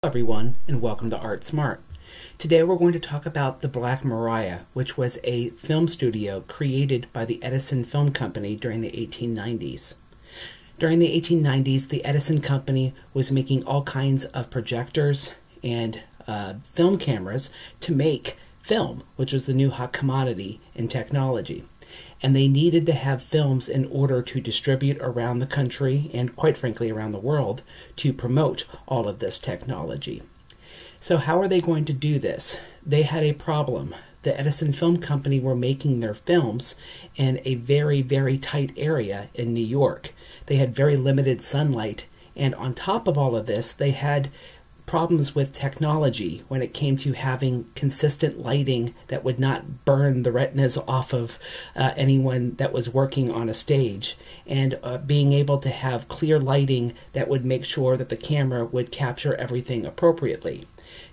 everyone, and welcome to Art Smart. Today we're going to talk about the Black Maria, which was a film studio created by the Edison Film Company during the 1890s. During the 1890s, the Edison Company was making all kinds of projectors and film cameras to make film, which was the new hot commodity in technology. And they needed to have films in order to distribute around the country and, quite frankly, around the world to promote all of this technology. So how are they going to do this? They had a problem. The Edison Film Company were making their films in a very, very tight area in New York. They had very limited sunlight, and on top of all of this, they had problems with technology when it came to having consistent lighting that would not burn the retinas off of anyone that was working on a stage, and being able to have clear lighting that would make sure that the camera would capture everything appropriately.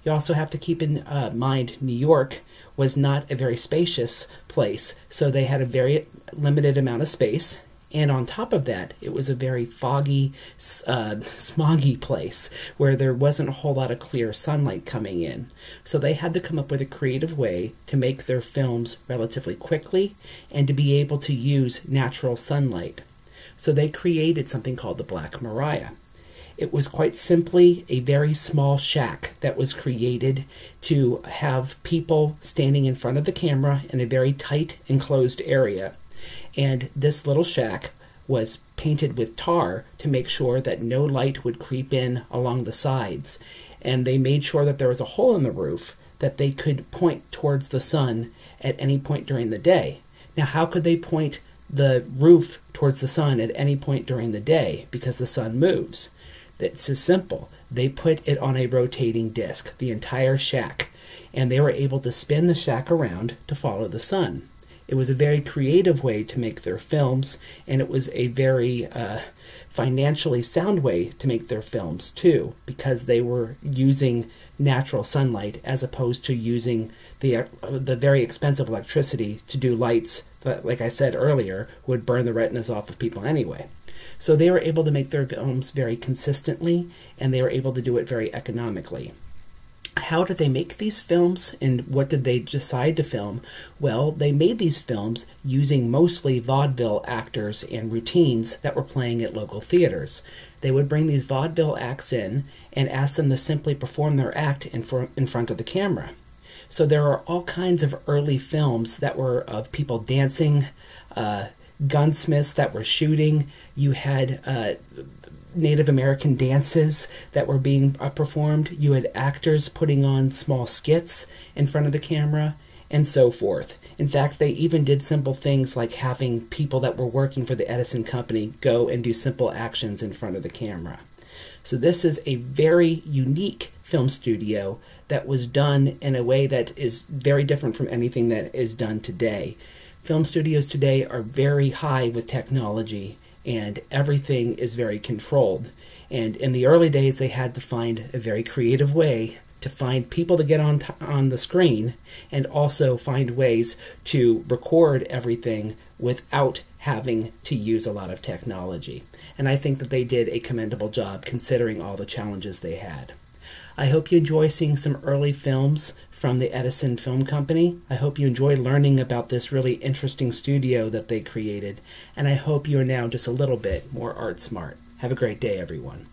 You also have to keep in mind New York was not a very spacious place, so they had a very limited amount of space. And on top of that, it was a very foggy, smoggy place where there wasn't a whole lot of clear sunlight coming in. So they had to come up with a creative way to make their films relatively quickly and to be able to use natural sunlight. So they created something called the Black Maria. It was quite simply a very small shack that was created to have people standing in front of the camera in a very tight, enclosed area. And this little shack was painted with tar to make sure that no light would creep in along the sides. And they made sure that there was a hole in the roof that they could point towards the sun at any point during the day. Now, how could they point the roof towards the sun at any point during the day? Because the sun moves. It's as simple. They put it on a rotating disc, the entire shack, and they were able to spin the shack around to follow the sun. It was a very creative way to make their films, and it was a very financially sound way to make their films too, because they were using natural sunlight as opposed to using the very expensive electricity to do lights that, like I said earlier, would burn the retinas off of people anyway. So they were able to make their films very consistently, and they were able to do it very economically. How did they make these films, and what did they decide to film? Well, they made these films using mostly vaudeville actors and routines that were playing at local theaters. They would bring these vaudeville acts in and ask them to simply perform their act in front of the camera. So there are all kinds of early films that were of people dancing, gunsmiths that were shooting. You had Native American dances that were being performed. You had actors putting on small skits in front of the camera, and so forth. In fact, they even did simple things like having people that were working for the Edison Company go and do simple actions in front of the camera. So this is a very unique film studio that was done in a way that is very different from anything that is done today. Film studios today are very high with technology, and everything is very controlled. And in the early days, they had to find a very creative way to find people to get on the screen, and also find ways to record everything without having to use a lot of technology. And I think that they did a commendable job considering all the challenges they had. I hope you enjoy seeing some early films from the Edison Film Company. I hope you enjoy learning about this really interesting studio that they created, and I hope you are now just a little bit more art smart. Have a great day, everyone.